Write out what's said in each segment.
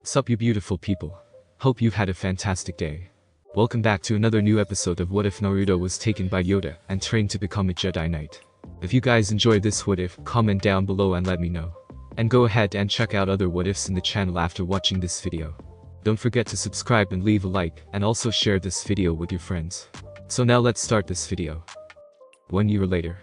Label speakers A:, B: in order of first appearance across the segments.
A: Sup you beautiful people. Hope you've had a fantastic day. Welcome back to another new episode of What If Naruto was taken by Yoda and trained to become a Jedi Knight. If you guys enjoyed this what if, comment down below and let me know. And go ahead and check out other what ifs in the channel after watching this video. Don't forget to subscribe and leave a like, and also share this video with your friends. So now let's start this video. 1 year later.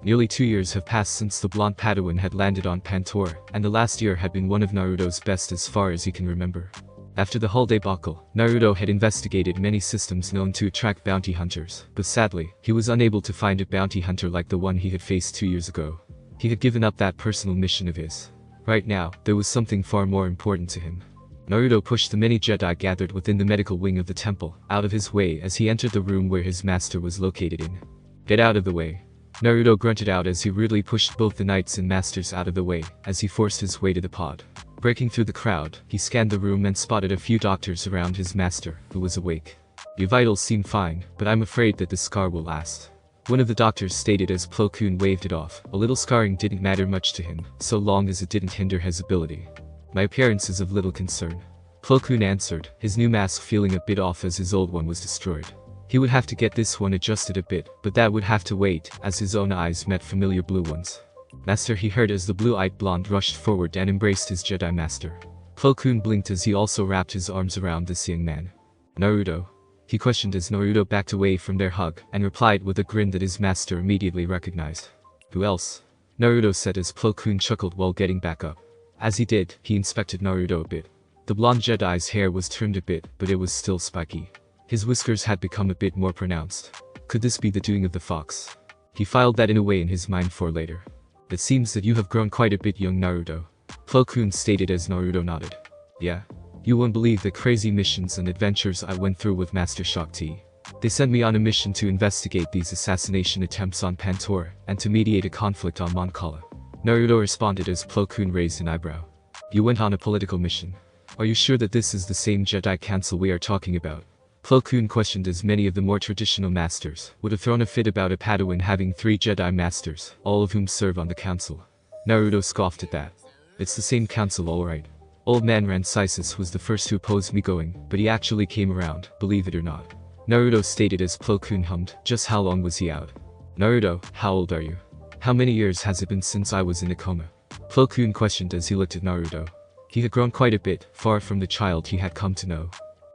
A: Nearly 2 years have passed since the blonde Padawan had landed on Pantora, and the last year had been one of Naruto's best as far as he can remember. After the whole debacle, Naruto had investigated many systems known to attract bounty hunters, but sadly, he was unable to find a bounty hunter like the one he had faced 2 years ago. He had given up that personal mission of his. Right now, there was something far more important to him. Naruto pushed the many Jedi gathered within the medical wing of the temple out of his way as he entered the room where his master was located in. "Get out of the way." Naruto grunted out as he rudely pushed both the knights and masters out of the way as he forced his way to the pod. Breaking through the crowd, he scanned the room and spotted a few doctors around his master, who was awake. "Your vitals seem fine, but I'm afraid that the scar will last," one of the doctors stated as Plo Koon waved it off. A little scarring didn't matter much to him, so long as it didn't hinder his ability. "My appearance is of little concern," Plo Koon answered, his new mask feeling a bit off as his old one was destroyed. He would have to get this one adjusted a bit, but that would have to wait, as his own eyes met familiar blue ones. "Master," he heard as the blue-eyed blonde rushed forward and embraced his Jedi master. Plo Koon blinked as he also wrapped his arms around this young man. "Naruto?" he questioned as Naruto backed away from their hug and replied with a grin that his master immediately recognized. "Who else?" Naruto said as Plo Koon chuckled while getting back up. As he did, he inspected Naruto a bit. The blonde Jedi's hair was trimmed a bit, but it was still spiky. His whiskers had become a bit more pronounced. Could this be the doing of the fox? He filed that in away in his mind for later. "It seems that you have grown quite a bit, young Naruto," Plo Koon stated as Naruto nodded. "Yeah. You won't believe the crazy missions and adventures I went through with Master Shakti. They sent me on a mission to investigate these assassination attempts on Pantora, and to mediate a conflict on Mon Cala." Naruto responded as Plo Koon raised an eyebrow. "You went on a political mission. Are you sure that this is the same Jedi Council we are talking about?" Plo Koon questioned as many of the more traditional masters would have thrown a fit about a Padawan having 3 Jedi masters, all of whom serve on the council. Naruto scoffed at that. "It's the same council, alright. Old man Rancisis was the first to oppose me going, but he actually came around, believe it or not," Naruto stated as Plo Koon hummed. "Just how long was he out?" "Naruto, how old are you? How many years has it been since I was in a coma?" Plo Koon questioned as he looked at Naruto. He had grown quite a bit, far from the child he had come to know.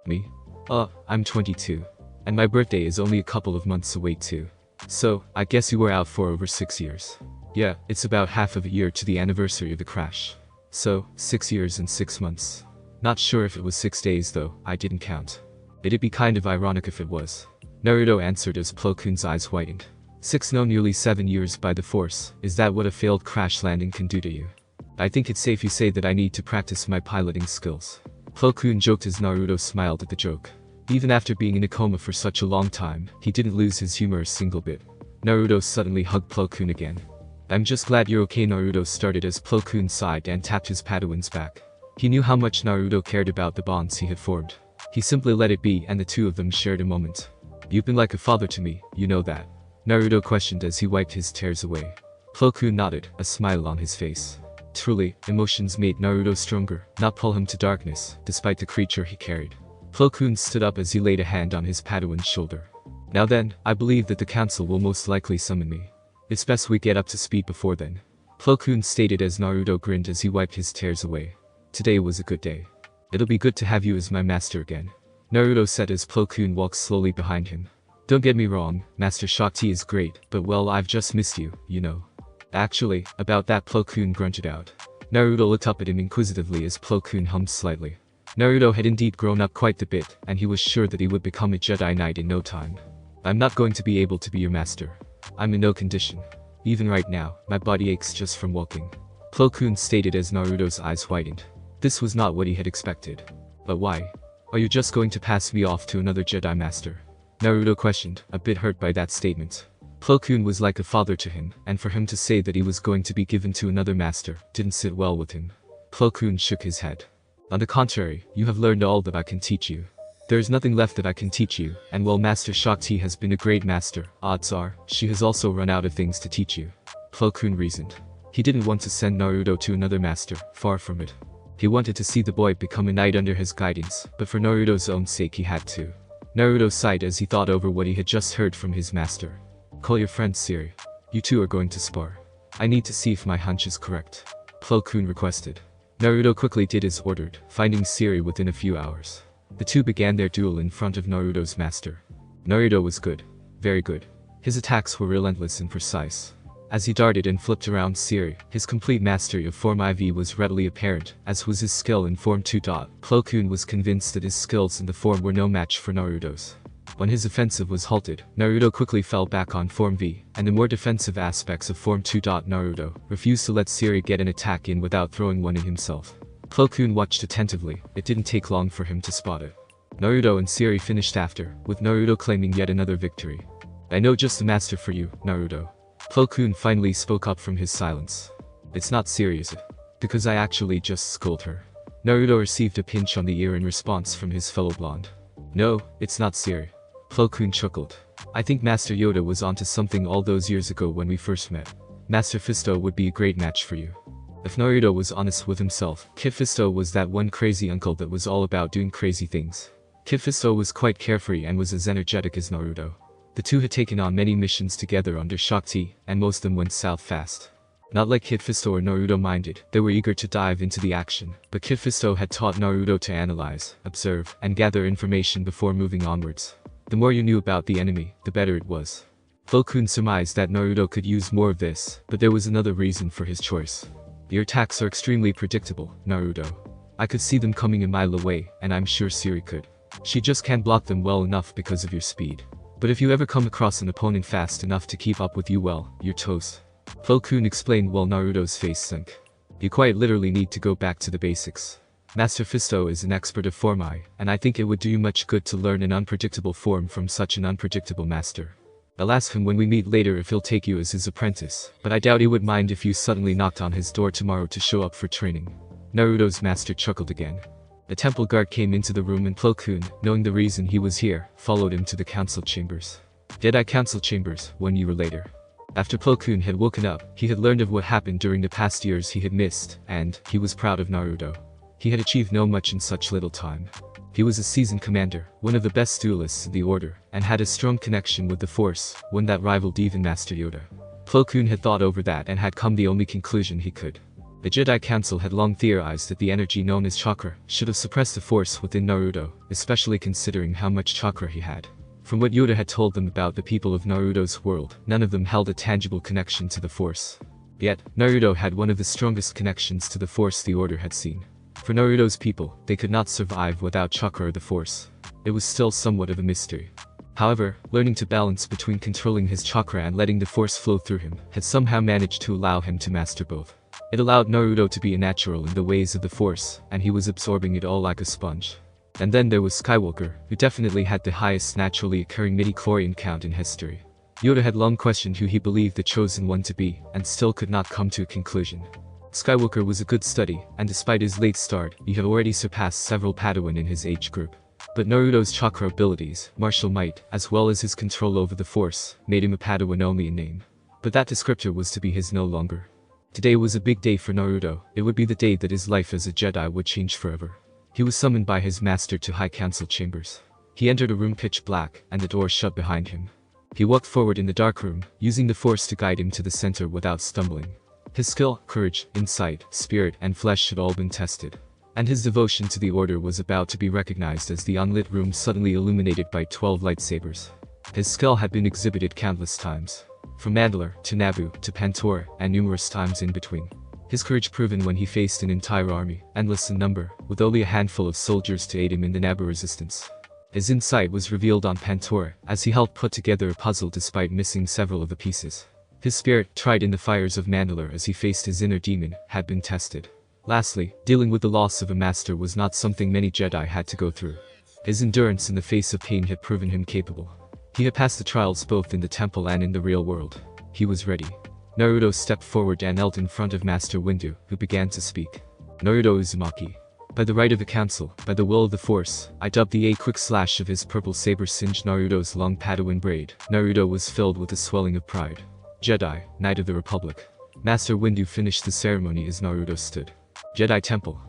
A: "Me? I'm 22. And my birthday is only a couple of months away too. So, I guess you were out for over 6 years. Yeah, it's about half of a year to the anniversary of the crash. So, 6 years and 6 months. Not sure if it was 6 days though, I didn't count. It'd be kind of ironic if it was," Naruto answered as Plo Koon's eyes whitened. 6 no nearly 7 years by the force, is that what a failed crash landing can do to you? "I think it's safe you say that I need to practice my piloting skills," Plo Koon joked as Naruto smiled at the joke. Even after being in a coma for such a long time, he didn't lose his humor a single bit. Naruto suddenly hugged Plo Koon again. "I'm just glad you're okay," Naruto started as Plo Koon sighed and tapped his Padawan's back. He knew how much Naruto cared about the bonds he had formed. He simply let it be and the two of them shared a moment. "You've been like a father to me, you know that?" Naruto questioned as he wiped his tears away. Plo Koon nodded, a smile on his face. Truly, emotions made Naruto stronger, not pull him to darkness, despite the creature he carried. Plo Koon stood up as he laid a hand on his Padawan's shoulder. "Now then, I believe that the council will most likely summon me. It's best we get up to speed before then," Plo Koon stated as Naruto grinned as he wiped his tears away. "Today was a good day. It'll be good to have you as my master again," Naruto said as Plo Koon walked slowly behind him. "Don't get me wrong, Master Shakti is great, but well, I've just missed you, you know." "Actually, about that," Plo Koon grunted out. Naruto looked up at him inquisitively as Plo Koon hummed slightly. Naruto had indeed grown up quite a bit, and he was sure that he would become a Jedi Knight in no time. "I'm not going to be able to be your master. I'm in no condition. Even right now, my body aches just from walking," Plo Koon stated as Naruto's eyes whitened. This was not what he had expected. "But why? Are you just going to pass me off to another Jedi Master?" Naruto questioned, a bit hurt by that statement. Plo Koon was like a father to him, and for him to say that he was going to be given to another master didn't sit well with him. Plo Koon shook his head. "On the contrary, you have learned all that I can teach you. There is nothing left that I can teach you, and while Master Shakti has been a great master, odds are, she has also run out of things to teach you," Plo Koon reasoned. He didn't want to send Naruto to another master, far from it. He wanted to see the boy become a knight under his guidance, but for Naruto's own sake he had to. Naruto sighed as he thought over what he had just heard from his master. Call your friend Siri. You two are going to spar. I need to see if my hunch is correct. Plo Koon requested. Naruto quickly did as ordered, finding Siri within a few hours. The two began their duel in front of Naruto's master. Naruto was good. Very good. His attacks were relentless and precise. As he darted and flipped around Siri, his complete mastery of Form IV was readily apparent, as was his skill in Form 2. Plo Koon was convinced that his skills in the form were no match for Naruto's. When his offensive was halted, Naruto quickly fell back on Form V, and the more defensive aspects of Form 2. Naruto refused to let Siri get an attack in without throwing one in himself. Plo Koon watched attentively. It didn't take long for him to spot it. Naruto and Siri finished after, with Naruto claiming yet another victory. I know just the master for you, Naruto. Plo Koon finally spoke up from his silence. It's not Siri, is it? Because I actually just scolded her. Naruto received a pinch on the ear in response from his fellow blonde. No, it's not Siri. Plo Koon chuckled. I think Master Yoda was onto something all those years ago when we first met. Master Fisto would be a great match for you. If Naruto was honest with himself, Kid Fisto was that one crazy uncle that was all about doing crazy things. Kid Fisto was quite carefree and was as energetic as Naruto. The two had taken on many missions together under Shock T, and most of them went south fast. Not like Kid Fisto or Naruto minded, they were eager to dive into the action, but Kid Fisto had taught Naruto to analyze, observe, and gather information before moving onwards. The more you knew about the enemy, the better it was. Plo Koon surmised that Naruto could use more of this, but there was another reason for his choice. Your attacks are extremely predictable, Naruto. I could see them coming a mile away, and I'm sure Siri could. She just can't block them well enough because of your speed. But if you ever come across an opponent fast enough to keep up with you well, you're toast. Plo Koon explained while Naruto's face sank. You quite literally need to go back to the basics. Master Fisto is an expert of Form I, and I think it would do you much good to learn an unpredictable form from such an unpredictable master. I'll ask him when we meet later if he'll take you as his apprentice, but I doubt he would mind if you suddenly knocked on his door tomorrow to show up for training. Naruto's master chuckled again. The temple guard came into the room and Plo Koon, knowing the reason he was here, followed him to the council chambers. Jedi Council Chambers, 1 year later. After Plo Koon had woken up, he had learned of what happened during the past years he had missed, and he was proud of Naruto. He had achieved no much in such little time. He was a seasoned commander, one of the best duelists in the Order, and had a strong connection with the Force, one that rivaled even Master Yoda. Plo Koon had thought over that and had come the only conclusion he could. The Jedi Council had long theorized that the energy known as chakra should have suppressed the force within Naruto, especially considering how much chakra he had. From what Yoda had told them about the people of Naruto's world, none of them held a tangible connection to the force. Yet, Naruto had one of the strongest connections to the force the Order had seen. For Naruto's people, they could not survive without chakra or the force. It was still somewhat of a mystery. However, learning to balance between controlling his chakra and letting the force flow through him had somehow managed to allow him to master both. It allowed Naruto to be a natural in the ways of the Force, and he was absorbing it all like a sponge. And then there was Skywalker, who definitely had the highest naturally occurring midichlorian count in history. Yoda had long questioned who he believed the chosen one to be, and still could not come to a conclusion. Skywalker was a good study, and despite his late start, he had already surpassed several Padawan in his age group. But Naruto's chakra abilities, martial might, as well as his control over the Force, made him a Padawan only in name. But that descriptor was to be his no longer. Today was a big day for Naruto. It would be the day that his life as a Jedi would change forever. He was summoned by his master to High Council Chambers. He entered a room pitch black, and the door shut behind him. He walked forward in the dark room, using the Force to guide him to the center without stumbling. His skill, courage, insight, spirit, and flesh had all been tested. And his devotion to the Order was about to be recognized as the unlit room suddenly illuminated by 12 lightsabers. His skill had been exhibited countless times. From Mandalore, to Naboo, to Pantora, and numerous times in between. His courage proven when he faced an entire army, endless in number, with only a handful of soldiers to aid him in the Naboo resistance. His insight was revealed on Pantora, as he helped put together a puzzle despite missing several of the pieces. His spirit, tried in the fires of Mandalore as he faced his inner demon, had been tested. Lastly, dealing with the loss of a master was not something many Jedi had to go through. His endurance in the face of pain had proven him capable. He had passed the trials both in the temple and in the real world. He was ready. Naruto stepped forward and knelt in front of Master Windu, who began to speak. Naruto Uzumaki. By the right of the council, by the will of the Force, I dubbed the quick slash of his purple saber singed Naruto's long Padawan braid. Naruto was filled with a swelling of pride. Jedi, Knight of the Republic. Master Windu finished the ceremony as Naruto stood. Jedi Temple.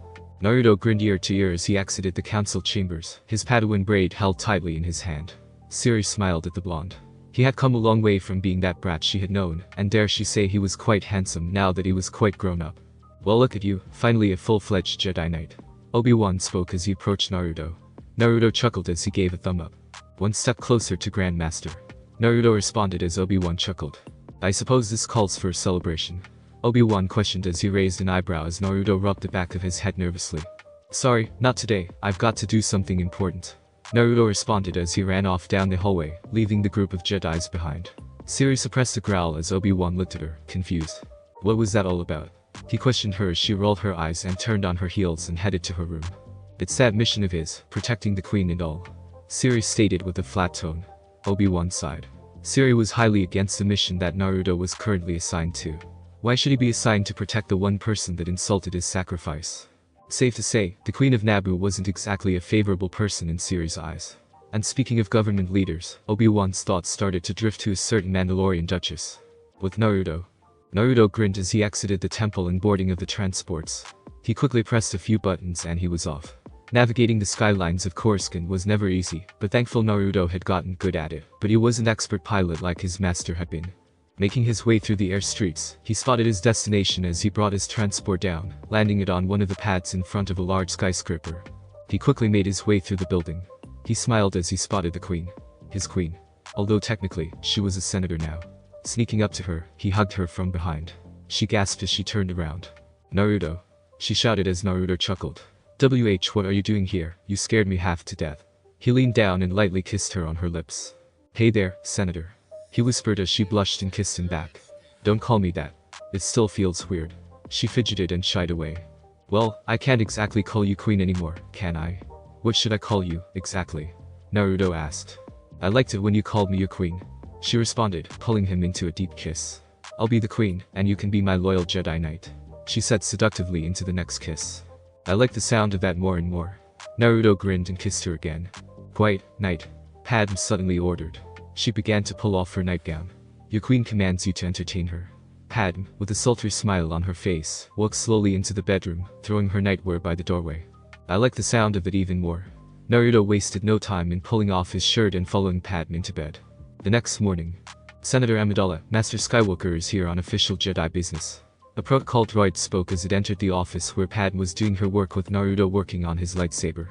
A: Naruto grinned ear to ear as he exited the council chambers, his Padawan braid held tightly in his hand. Siri smiled at the blonde. He had come a long way from being that brat she had known, and dare she say he was quite handsome now that he was quite grown up. Well, look at you, finally a full-fledged Jedi Knight. Obi-Wan spoke as he approached Naruto. Naruto chuckled as he gave a thumb up. One step closer to Grandmaster. Naruto responded as Obi-Wan chuckled. I suppose this calls for a celebration. Obi-Wan questioned as he raised an eyebrow as Naruto rubbed the back of his head nervously. Sorry, not today, I've got to do something important. Naruto responded as he ran off down the hallway, leaving the group of Jedis behind. Siri suppressed a growl as Obi-Wan looked at her, confused. What was that all about? He questioned her as she rolled her eyes and turned on her heels and headed to her room. It's that mission of his, protecting the queen and all. Siri stated with a flat tone. Obi-Wan sighed. Siri was highly against the mission that Naruto was currently assigned to. Why should he be assigned to protect the one person that insulted his sacrifice? Safe to say, the Queen of Naboo wasn't exactly a favorable person in Siri's eyes. And speaking of government leaders, Obi-Wan's thoughts started to drift to a certain Mandalorian duchess. With Naruto. Naruto grinned as he exited the temple and boarding of the transports. He quickly pressed a few buttons and he was off. Navigating the skylines of Coruscant was never easy, but thankful Naruto had gotten good at it, but he was an expert pilot like his master had been. Making his way through the air streets, he spotted his destination as he brought his transport down, landing it on one of the pads in front of a large skyscraper. He quickly made his way through the building. He smiled as he spotted the queen. His queen. Although technically, she was a senator now. Sneaking up to her, he hugged her from behind. She gasped as she turned around. Naruto. She shouted as Naruto chuckled. What are you doing here? You scared me half to death. He leaned down and lightly kissed her on her lips. Hey there, Senator. He whispered as she blushed and kissed him back. Don't call me that. It still feels weird. She fidgeted and shied away. Well, I can't exactly call you queen anymore, can I? What should I call you, exactly? Naruto asked. I liked it when you called me your queen. She responded, pulling him into a deep kiss. I'll be the queen, and you can be my loyal Jedi Knight. She said seductively into the next kiss. I like the sound of that more and more. Naruto grinned and kissed her again. Quiet, Knight. Padme suddenly ordered. She began to pull off her nightgown. Your queen commands you to entertain her. Padme, with a sultry smile on her face, walked slowly into the bedroom, throwing her nightwear by the doorway. I like the sound of it even more. Naruto wasted no time in pulling off his shirt and following Padme into bed. The next morning. Senator Amidala, Master Skywalker is here on official Jedi business. A protocol droid spoke as it entered the office where Padme was doing her work with Naruto working on his lightsaber.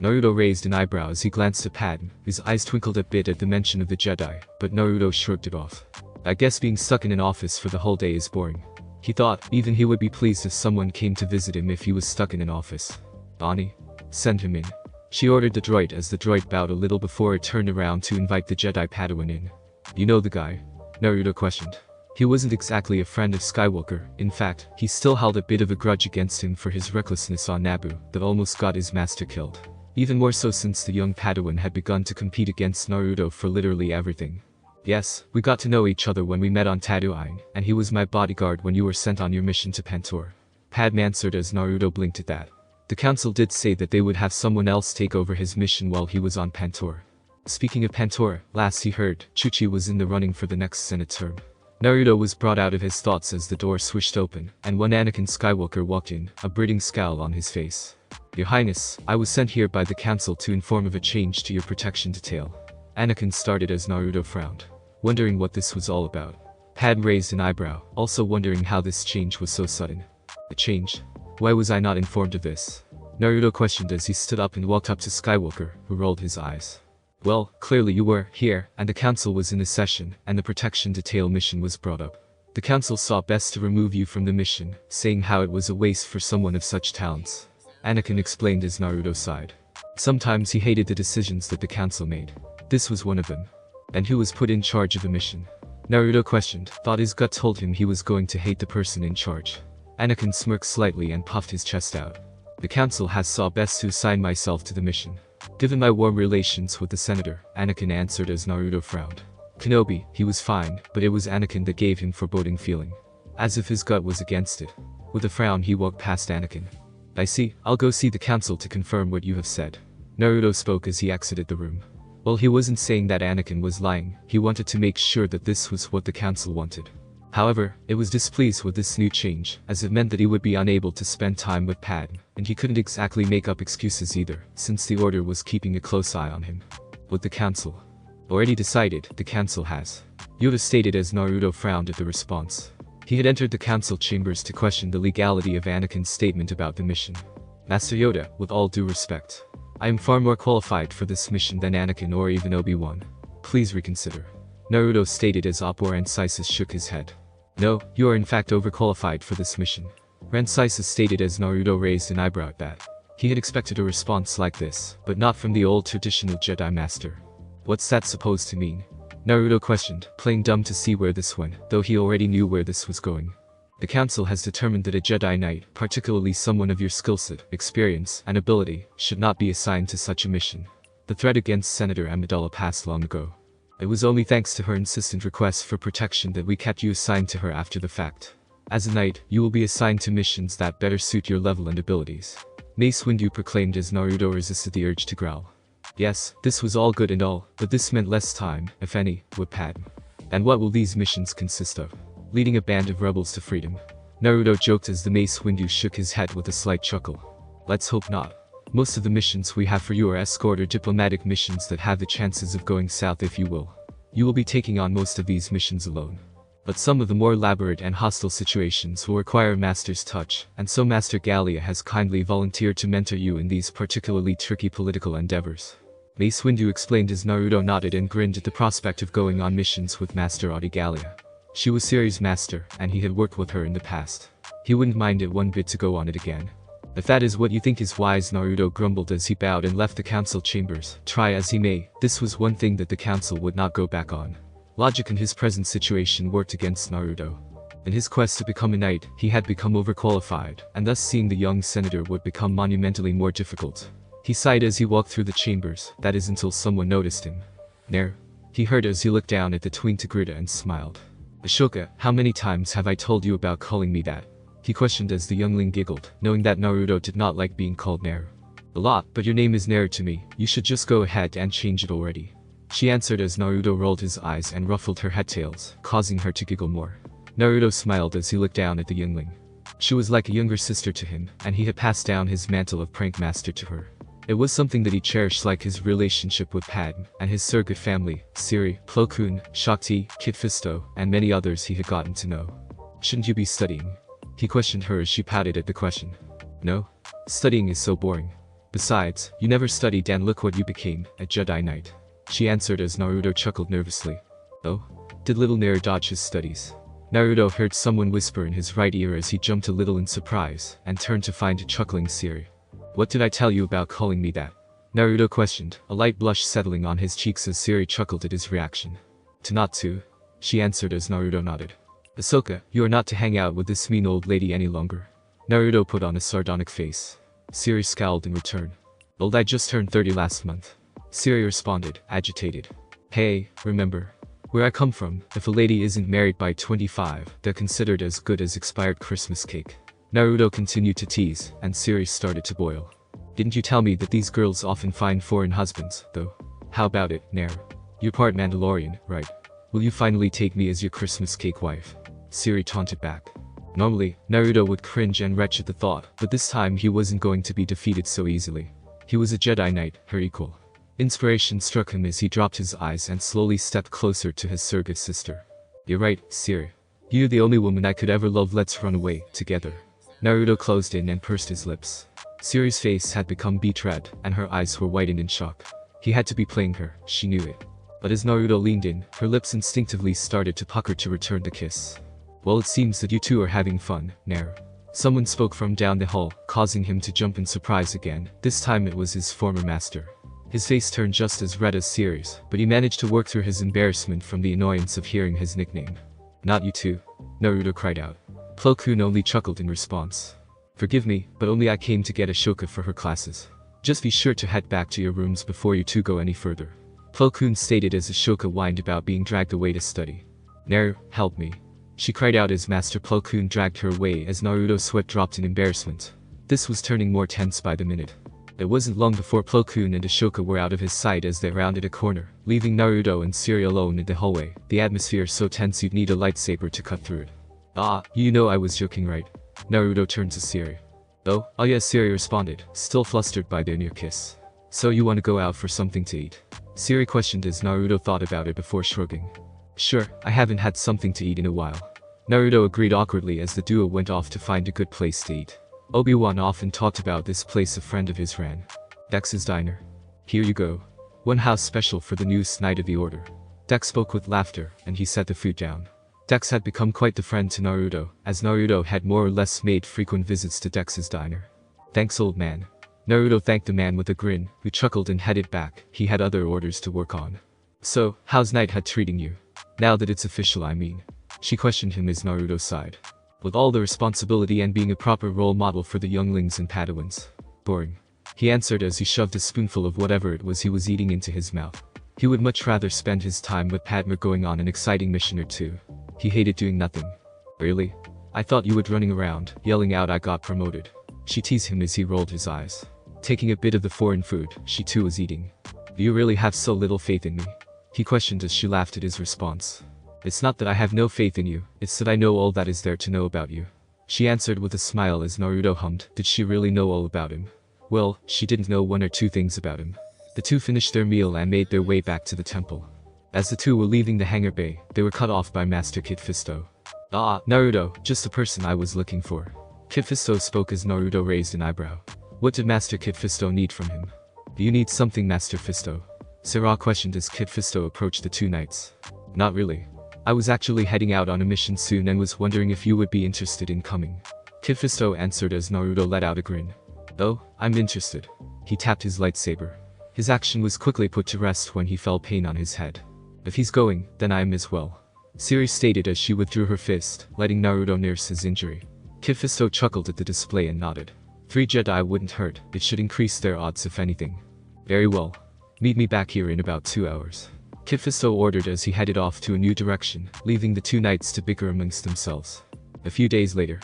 A: Naruto raised an eyebrow as he glanced at Padme, his eyes twinkled a bit at the mention of the Jedi, but Naruto shrugged it off. I guess being stuck in an office for the whole day is boring. He thought, even he would be pleased if someone came to visit him if he was stuck in an office. Bonnie? Send him in. She ordered the droid as the droid bowed a little before it turned around to invite the Jedi Padawan in. You know the guy? Naruto questioned. He wasn't exactly a friend of Skywalker. In fact, he still held a bit of a grudge against him for his recklessness on Naboo that almost got his master killed. Even more so since the young Padawan had begun to compete against Naruto for literally everything. Yes, we got to know each other when we met on Tatooine, and he was my bodyguard when you were sent on your mission to Pantor. Padme answered as Naruto blinked at that. The council did say that they would have someone else take over his mission while he was on Pantor. Speaking of Pantor, last he heard, Chuchi was in the running for the next Senate term. Naruto was brought out of his thoughts as the door swished open, and one Anakin Skywalker walked in, a brooding scowl on his face. Your Highness, I was sent here by the council to inform of a change to your protection detail. Anakin started as Naruto frowned, wondering what this was all about. Padme raised an eyebrow, also wondering how this change was so sudden. A change? Why was I not informed of this? Naruto questioned as he stood up and walked up to Skywalker, who rolled his eyes. Well, clearly you were here, and the council was in a session, and the protection detail mission was brought up. The council saw best to remove you from the mission, saying how it was a waste for someone of such talents. Anakin explained as Naruto sighed. Sometimes he hated the decisions that the council made. This was one of them. And who was put in charge of the mission? Naruto questioned, thought his gut told him he was going to hate the person in charge. Anakin smirked slightly and puffed his chest out. The council has saw best to assign myself to the mission. Given my warm relations with the senator, Anakin answered as Naruto frowned. Kenobi, he was fine, but it was Anakin that gave him foreboding feeling. As if his gut was against it. With a frown he walked past Anakin. I see, I'll go see the council to confirm what you have said. Naruto spoke as he exited the room. Well, he wasn't saying that Anakin was lying, he wanted to make sure that this was what the council wanted. However, it was displeased with this new change, as it meant that he would be unable to spend time with Padme, and he couldn't exactly make up excuses either, since the Order was keeping a close eye on him. With the Council already decided, the Council has, Yoda stated as Naruto frowned at the response. He had entered the Council chambers to question the legality of Anakin's statement about the mission. Master Yoda, with all due respect, I am far more qualified for this mission than Anakin or even Obi-Wan. Please reconsider. Naruto stated as Oppo Rancisis shook his head. No, you are in fact overqualified for this mission. Rancisis stated as Naruto raised an eyebrow at that. He had expected a response like this, but not from the old traditional Jedi Master. What's that supposed to mean? Naruto questioned, playing dumb to see where this went, though he already knew where this was going. The Council has determined that a Jedi Knight, particularly someone of your skillset, experience, and ability, should not be assigned to such a mission. The threat against Senator Amidala passed long ago. It was only thanks to her insistent requests for protection that we kept you assigned to her after the fact. As a knight, you will be assigned to missions that better suit your level and abilities. Mace Windu proclaimed as Naruto resisted the urge to growl. Yes, this was all good and all, but this meant less time, if any, with Padme. And what will these missions consist of? Leading a band of rebels to freedom. Naruto joked as the Mace Windu shook his head with a slight chuckle. Let's hope not. Most of the missions we have for you are escort or diplomatic missions that have the chances of going south, if you will. You will be taking on most of these missions alone. But some of the more elaborate and hostile situations will require a master's touch, and so Master Gallia has kindly volunteered to mentor you in these particularly tricky political endeavors. Mace Windu explained as Naruto nodded and grinned at the prospect of going on missions with Master Adi Gallia. She was Ciri's master, and he had worked with her in the past. He wouldn't mind it one bit to go on it again. If that is what you think is wise, Naruto grumbled as he bowed and left the council chambers. Try as he may, this was one thing that the council would not go back on. Logic in his present situation worked against Naruto. In his quest to become a knight, he had become overqualified, and thus seeing the young senator would become monumentally more difficult. He sighed as he walked through the chambers, that is until someone noticed him. Nair, he heard as he looked down at the twin Togruta and smiled. Ashoka, how many times have I told you about calling me that? He questioned as the youngling giggled, knowing that Naruto did not like being called Nair. A lot, but your name is Nair to me, you should just go ahead and change it already. She answered as Naruto rolled his eyes and ruffled her head tails, causing her to giggle more. Naruto smiled as he looked down at the youngling. She was like a younger sister to him, and he had passed down his mantle of prank master to her. It was something that he cherished, like his relationship with Padme, and his surrogate family, Ciri, Plo Koon, Shakti, Kit Fisto, and many others he had gotten to know. Shouldn't you be studying? He questioned her as she pouted at the question. No? Studying is so boring. Besides, you never studied and look what you became, a Jedi Knight. She answered as Naruto chuckled nervously. Oh? Did little Nair dodge his studies? Naruto heard someone whisper in his right ear as he jumped a little in surprise, and turned to find a chuckling Ciri. What did I tell you about calling me that? Naruto questioned, a light blush settling on his cheeks as Ciri chuckled at his reaction. To not to? She answered as Naruto nodded. Ahsoka, you are not to hang out with this mean old lady any longer. Naruto put on a sardonic face. Ciri scowled in return. Old, I just turned 30 last month. Ciri responded, agitated. Hey, remember where I come from, if a lady isn't married by 25, they're considered as good as expired Christmas cake. Naruto continued to tease, and Ciri started to boil. Didn't you tell me that these girls often find foreign husbands, though? How about it, Nair? You're part Mandalorian, right? Will you finally take me as your Christmas cake wife? Ciri taunted back. Normally, Naruto would cringe and retch at the thought, but this time he wasn't going to be defeated so easily. He was a Jedi Knight, her equal. Inspiration struck him as he dropped his eyes and slowly stepped closer to his surrogate sister. You're right, Ciri. You're the only woman I could ever love. Let's run away, together. Naruto closed in and pursed his lips. Ciri's face had become beet red, and her eyes were widened in shock. He had to be playing her, she knew it. But as Naruto leaned in, her lips instinctively started to pucker to return the kiss. Well, it seems that you two are having fun, Nair. Someone spoke from down the hall, causing him to jump in surprise again. This time it was his former master. His face turned just as red as Ciri's, but he managed to work through his embarrassment from the annoyance of hearing his nickname. Not you two, Naruto cried out. Plo Koon only chuckled in response. Forgive me, but only I came to get Ashoka for her classes. Just be sure to head back to your rooms before you two go any further. Plo Koon stated as Ashoka whined about being dragged away to study. Nair, help me. She cried out as Master Plo Koon dragged her away as Naruto's sweat dropped in embarrassment. This was turning more tense by the minute. It wasn't long before Plo Koon and Ashoka were out of his sight as they rounded a corner, leaving Naruto and Siri alone in the hallway, the atmosphere so tense you'd need a lightsaber to cut through it. Ah, you know I was joking, right? Naruto turned to Siri. Oh yes, Siri responded, still flustered by their near kiss. So you want to go out for something to eat? Siri questioned as Naruto thought about it before shrugging. Sure, I haven't had something to eat in a while. Naruto agreed awkwardly as the duo went off to find a good place to eat. Obi-Wan often talked about this place a friend of his ran. Dex's Diner. Here you go. One house special for the newest Knight of the Order. Dex spoke with laughter, and he set the food down. Dex had become quite the friend to Naruto, as Naruto had more or less made frequent visits to Dex's Diner. Thanks, old man. Naruto thanked the man with a grin, who chuckled and headed back. He had other orders to work on. So, how's Knighthead treating you? Now that it's official, I mean. She questioned him as Naruto sighed. With all the responsibility and being a proper role model for the younglings and Padawans. Boring. He answered as he shoved a spoonful of whatever it was he was eating into his mouth. He would much rather spend his time with Padma going on an exciting mission or two. He hated doing nothing. Really? I thought you would running around, yelling out I got promoted. She teased him as he rolled his eyes. Taking a bit of the foreign food, she too was eating. Do you really have so little faith in me? He questioned as she laughed at his response. It's not that I have no faith in you, it's that I know all that is there to know about you. She answered with a smile as Naruto hummed. Did she really know all about him? Well, she didn't know one or two things about him. The two finished their meal and made their way back to the temple. As the two were leaving the hangar bay, they were cut off by Master Kid Fisto. Ah, Naruto, just the person I was looking for. Kid Fisto spoke as Naruto raised an eyebrow. What did Master Kid Fisto need from him? Do you need something, Master Fisto? Sera questioned as Kid Fisto approached the two knights. Not really. I was actually heading out on a mission soon and was wondering if you would be interested in coming. Kid Fisto answered as Naruto let out a grin. Oh, I'm interested. He tapped his lightsaber. His action was quickly put to rest when he felt pain on his head. If he's going, then I am as well. Siri stated as she withdrew her fist, letting Naruto nurse his injury. Kid Fisto chuckled at the display and nodded. 3 Jedi wouldn't hurt, it should increase their odds if anything. Very well. Meet me back here in about 2 hours. Kid Fisto ordered as he headed off to a new direction, leaving the two knights to bicker amongst themselves. A few days later,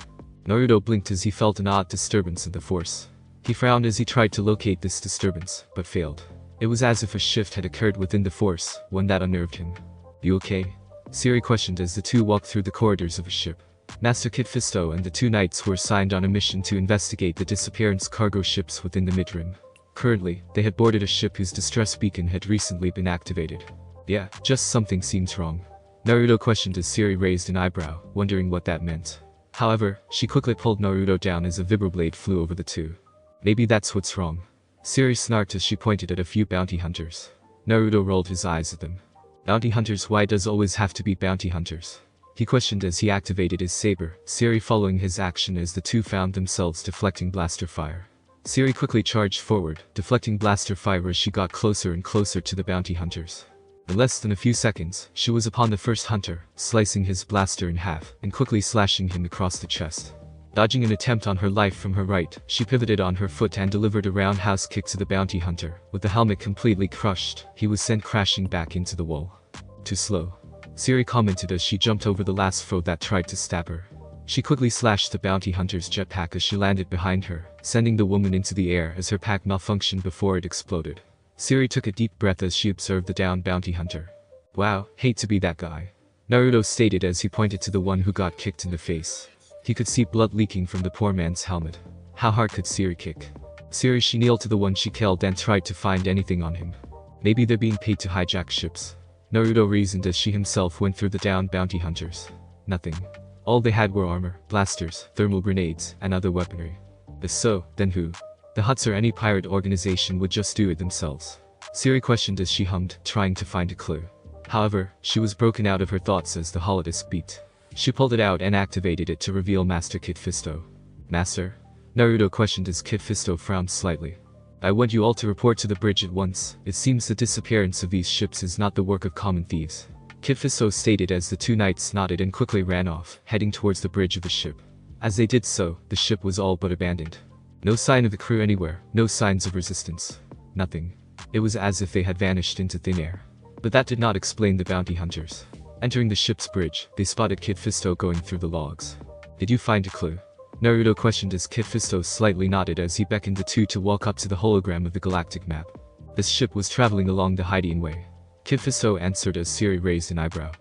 A: Naruto blinked as he felt an odd disturbance in the force. He frowned as he tried to locate this disturbance, but failed. It was as if a shift had occurred within the force, one that unnerved him. You okay? Siri questioned as the two walked through the corridors of a ship. Master Kid Fisto and the two knights were assigned on a mission to investigate the disappearance cargo ships within the Midrim. Currently, they had boarded a ship whose distress beacon had recently been activated. Yeah, just something seems wrong. Naruto questioned as Siri raised an eyebrow, wondering what that meant. However, she quickly pulled Naruto down as a vibroblade flew over the two. Maybe that's what's wrong. Siri snarked as she pointed at a few bounty hunters. Naruto rolled his eyes at them. Bounty hunters? Why does always have to be bounty hunters? He questioned as he activated his saber, Siri following his action as the two found themselves deflecting blaster fire. Siri quickly charged forward, deflecting blaster fire as she got closer and closer to the bounty hunters. In less than a few seconds, she was upon the first hunter, slicing his blaster in half, and quickly slashing him across the chest. Dodging an attempt on her life from her right, she pivoted on her foot and delivered a roundhouse kick to the bounty hunter. With the helmet completely crushed, he was sent crashing back into the wall. Too slow. Siri commented as she jumped over the last foe that tried to stab her. She quickly slashed the bounty hunter's jetpack as she landed behind her, sending the woman into the air as her pack malfunctioned before it exploded. Siri took a deep breath as she observed the downed bounty hunter. Wow, hate to be that guy. Naruto stated as he pointed to the one who got kicked in the face. He could see blood leaking from the poor man's helmet. How hard could Siri kick? Siri she kneeled to the one she killed and tried to find anything on him. Maybe they're being paid to hijack ships. Naruto reasoned as she himself went through the downed bounty hunters. Nothing. All they had were armor, blasters, thermal grenades, and other weaponry. If so, then who? The Huts or any pirate organization would just do it themselves. Siri questioned as she hummed, trying to find a clue. However, she was broken out of her thoughts as the holodisc beat. She pulled it out and activated it to reveal Master Kid Fisto. Master? Naruto questioned as Kid Fisto frowned slightly. I want you all to report to the bridge at once. It seems the disappearance of these ships is not the work of common thieves. Kid Fisto stated as the two knights nodded and quickly ran off, heading towards the bridge of the ship. As they did so, the ship was all but abandoned. No sign of the crew anywhere, no signs of resistance. Nothing. It was as if they had vanished into thin air. But that did not explain the bounty hunters. Entering the ship's bridge, they spotted Kid Fisto going through the logs. Did you find a clue? Naruto questioned as Kid Fisto slightly nodded as he beckoned the two to walk up to the hologram of the galactic map. This ship was traveling along the Hydian Way. Kid Fisto answered as Siri raised an eyebrow.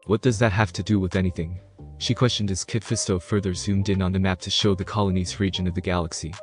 A: What does that have to do with anything? She questioned as Kid Fisto further zoomed in on the map to show the colony's region of the galaxy.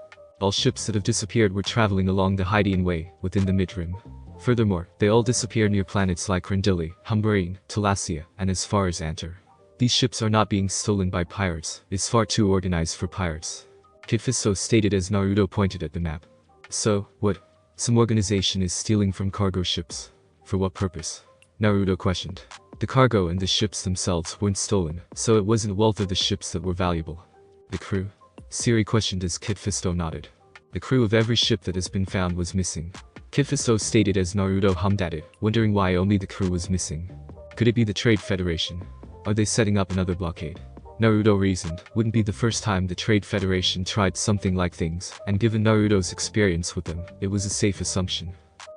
A: All ships that have disappeared were traveling along the Hydian Way, within the mid-rim. Furthermore, they all disappear near planets like Rendili, Humbarine, Talasia, and as far as Antar. These ships are not being stolen by pirates, it's far too organized for pirates. Kid Fisto stated as Naruto pointed at the map. So, what? Some organization is stealing from cargo ships. For what purpose? Naruto questioned. The cargo and the ships themselves weren't stolen, so it wasn't wealth of the ships that were valuable. The crew? Siri questioned as Kid Fisto nodded. The crew of every ship that has been found was missing. Kid Fisto stated as Naruto hummed at it, wondering why only the crew was missing. Could it be the Trade Federation? Are they setting up another blockade? Naruto reasoned, wouldn't be the first time the Trade Federation tried something like things, and given Naruto's experience with them, it was a safe assumption.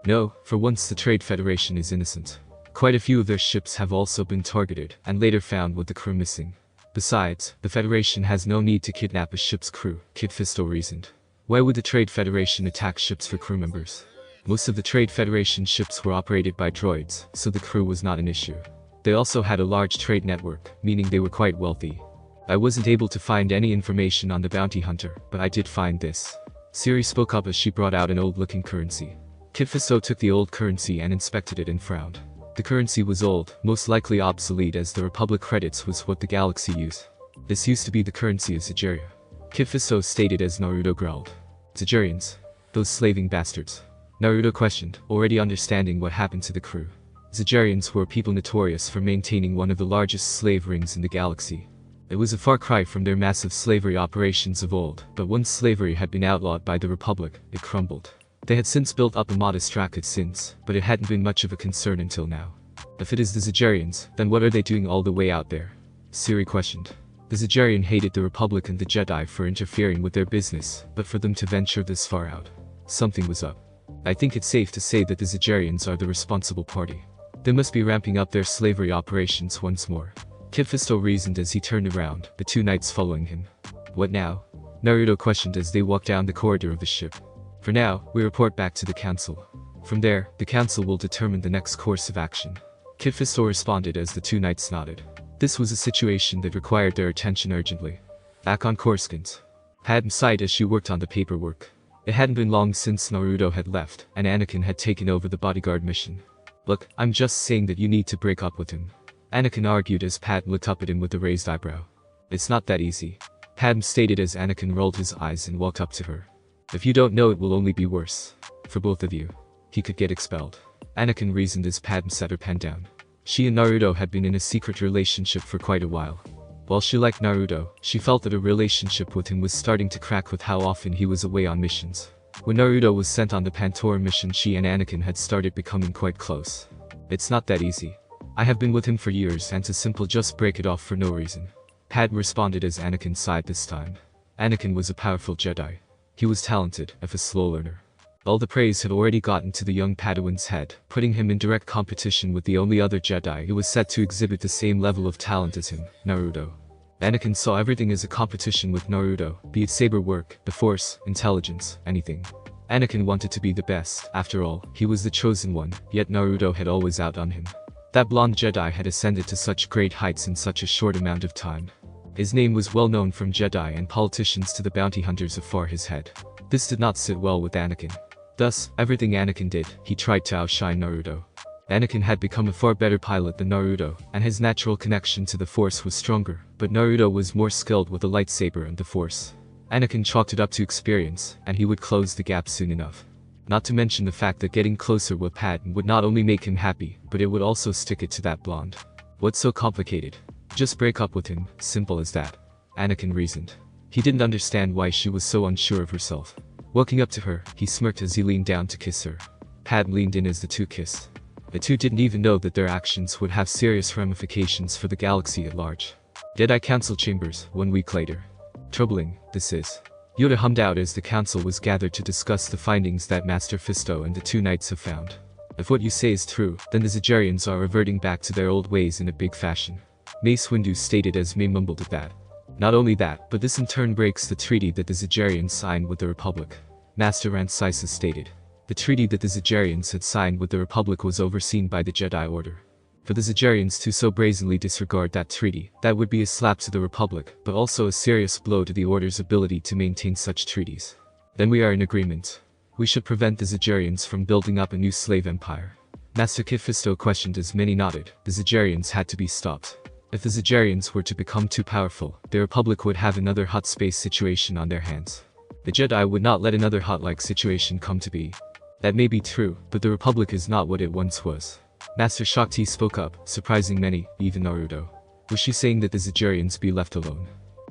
A: No, for once the Trade Federation is innocent. Quite a few of their ships have also been targeted, and later found with the crew missing. Besides, the Federation has no need to kidnap a ship's crew, Kid Fisto reasoned. Why would the Trade Federation attack ships for crew members? Most of the Trade Federation ships were operated by droids, so the crew was not an issue. They also had a large trade network, meaning they were quite wealthy. I wasn't able to find any information on the bounty hunter, but I did find this. Siri spoke up as she brought out an old-looking currency. Kid Fisto took the old currency and inspected it and frowned. The currency was old, most likely obsolete as the Republic credits was what the galaxy used. This used to be the currency of Zageria. Kid Fisto stated as Naruto growled. Zagerians? Those slaving bastards. Naruto questioned, already understanding what happened to the crew. Zagerians were people notorious for maintaining one of the largest slave rings in the galaxy. It was a far cry from their massive slavery operations of old, but once slavery had been outlawed by the Republic, it crumbled. They had since built up a modest racket since, but it hadn't been much of a concern until now. If it is the Zagerians, then what are they doing all the way out there? Siri questioned. The Zagerian hated the Republic and the Jedi for interfering with their business, but for them to venture this far out, something was up. I think it's safe to say that the Zagerians are the responsible party. They must be ramping up their slavery operations once more. Kid Fisto reasoned as he turned around, the two knights following him. What now? Naruto questioned as they walked down the corridor of the ship. For now, we report back to the council. From there, the council will determine the next course of action. Kid Fisto responded as the two knights nodded. This was a situation that required their attention urgently. Back on Coruscant. Padme sighed as she worked on the paperwork. It hadn't been long since Naruto had left, and Anakin had taken over the bodyguard mission. Look, I'm just saying that you need to break up with him. Anakin argued as Padme looked up at him with a raised eyebrow. It's not that easy. Padme stated as Anakin rolled his eyes and walked up to her. If you don't know, it will only be worse. For both of you. He could get expelled. Anakin reasoned as Padme set her pen down. She and Naruto had been in a secret relationship for quite a while. While she liked Naruto, she felt that her relationship with him was starting to crack with how often he was away on missions. When Naruto was sent on the Pantora mission, she and Anakin had started becoming quite close. It's not that easy. I have been with him for years and to simply just break it off for no reason. Padme responded as Anakin sighed this time. Anakin was a powerful Jedi. He was talented, if a slow learner. All the praise had already gotten to the young Padawan's head, putting him in direct competition with the only other Jedi who was set to exhibit the same level of talent as him, Naruto. Anakin saw everything as a competition with Naruto, be it saber work, the Force, intelligence, anything. Anakin wanted to be the best, after all, he was the chosen one, yet Naruto had always outdone him. That blonde Jedi had ascended to such great heights in such a short amount of time. His name was well known from Jedi and politicians to the bounty hunters afar his head. This did not sit well with Anakin. Thus, everything Anakin did, he tried to outshine Naruto. Anakin had become a far better pilot than Naruto, and his natural connection to the Force was stronger, but Naruto was more skilled with the lightsaber and the Force. Anakin chalked it up to experience, and he would close the gap soon enough. Not to mention the fact that getting closer with Padme would not only make him happy, but it would also stick it to that blonde. What's so complicated? Just break up with him, simple as that. Anakin reasoned. He didn't understand why she was so unsure of herself. Walking up to her, he smirked as he leaned down to kiss her. Padme leaned in as the two kissed. The two didn't even know that their actions would have serious ramifications for the galaxy at large. Jedi Council Chambers, 1 week later. Troubling, this is. Yoda hummed out as the council was gathered to discuss the findings that Master Fisto and the two knights have found. If what you say is true, then the Zagerians are reverting back to their old ways in a big fashion. Mace Windu stated as May mumbled at that. Not only that, but this in turn breaks the treaty that the Zagarians signed with the Republic. Master Rancisis stated. The treaty that the Zagarians had signed with the Republic was overseen by the Jedi Order. For the Zagarians to so brazenly disregard that treaty, that would be a slap to the Republic, but also a serious blow to the Order's ability to maintain such treaties. Then we are in agreement. We should prevent the Zagarians from building up a new slave empire. Master Kit Fisto questioned as many nodded. The Zagarians had to be stopped. If the Zagarians were to become too powerful, the Republic would have another Hutt space situation on their hands. The Jedi would not let another Hutt-like situation come to be. That may be true, but the Republic is not what it once was. Master Shaak Ti spoke up, surprising many, even Naruto. Was she saying that the Zagarians be left alone?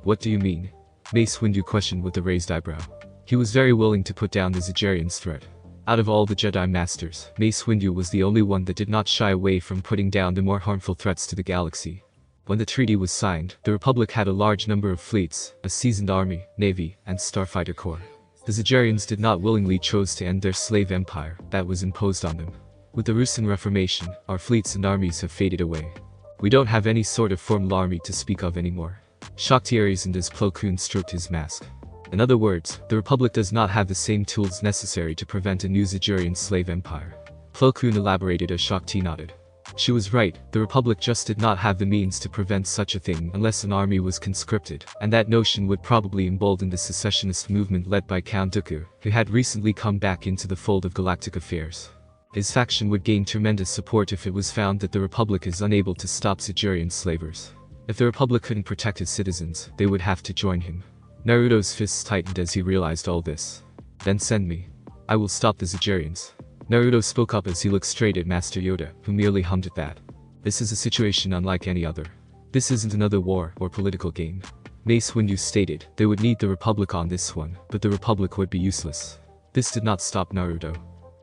A: What do you mean? Mace Windu questioned with a raised eyebrow. He was very willing to put down the Zagarians' threat. Out of all the Jedi Masters, Mace Windu was the only one that did not shy away from putting down the more harmful threats to the galaxy. When the treaty was signed, the Republic had a large number of fleets, a seasoned army, navy, and starfighter corps. The Zagarians did not willingly choose to end their slave empire that was imposed on them. With the Ruusan Reformation, our fleets and armies have faded away. We don't have any sort of formal army to speak of anymore. Shaak Ti reasoned as Plo Koon stroked his mask. In other words, the Republic does not have the same tools necessary to prevent a new Zagarian slave empire. Plo Koon elaborated as Shaak Ti nodded. She was right, the Republic just did not have the means to prevent such a thing unless an army was conscripted, and that notion would probably embolden the secessionist movement led by Count Dooku, who had recently come back into the fold of galactic affairs. His faction would gain tremendous support if it was found that the Republic is unable to stop Zagarian slavers. If the Republic couldn't protect its citizens, they would have to join him. Naruto's fists tightened as he realized all this. Then send me. I will stop the Zagarians. Naruto spoke up as he looked straight at Master Yoda, who merely hummed at that. This is a situation unlike any other. This isn't another war or political game. Mace Windu stated, they would need the Republic on this one, but the Republic would be useless. This did not stop Naruto.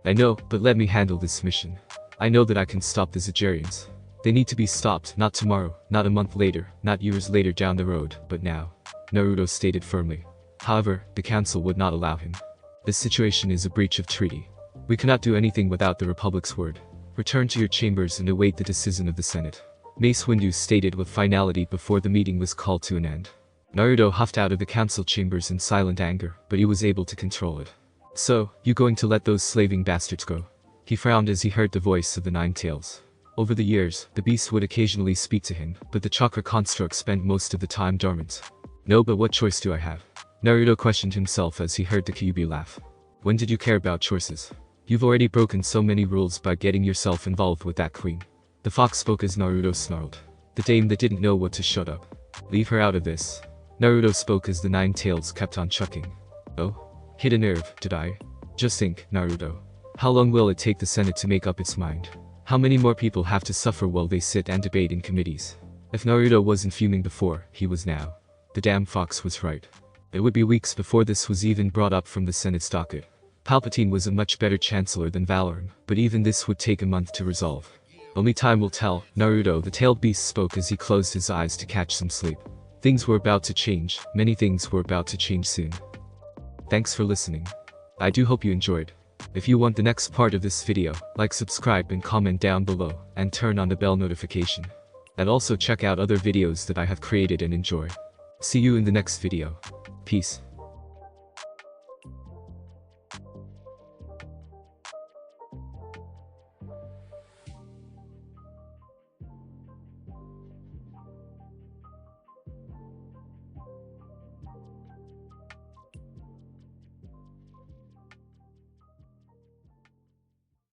A: I know, but let me handle this mission. I know that I can stop the Zagarians. They need to be stopped, not tomorrow, not a month later, not years later down the road, but now. Naruto stated firmly. However, the council would not allow him. This situation is a breach of treaty. We cannot do anything without the Republic's word. Return to your chambers and await the decision of the Senate. Mace Windu stated with finality before the meeting was called to an end. Naruto huffed out of the council chambers in silent anger, but he was able to control it. So, you going to let those slaving bastards go? He frowned as he heard the voice of the Nine Tails. Over the years, the beast would occasionally speak to him, but the chakra construct spent most of the time dormant. No, but what choice do I have? Naruto questioned himself as he heard the Kyuubi laugh. When did you care about choices? You've already broken so many rules by getting yourself involved with that queen. The fox spoke as Naruto snarled. The dame that didn't know what to shut up. Leave her out of this. Naruto spoke as the Nine Tails kept on chuckling. Oh? Hit a nerve, did I? Just think, Naruto. How long will it take the Senate to make up its mind? How many more people have to suffer while they sit and debate in committees? If Naruto wasn't fuming before, he was now. The damn fox was right. It would be weeks before this was even brought up from the Senate's docket. Palpatine was a much better chancellor than Valorum, but even this would take a month to resolve. Only time will tell. Naruto the tailed beast spoke as he closed his eyes to catch some sleep. Things were about to change, many things were about to change soon. Thanks for listening. I do hope you enjoyed. If you want the next part of this video, like, subscribe and comment down below, and turn on the bell notification. And also check out other videos that I have created and enjoy. See you in the next video. Peace.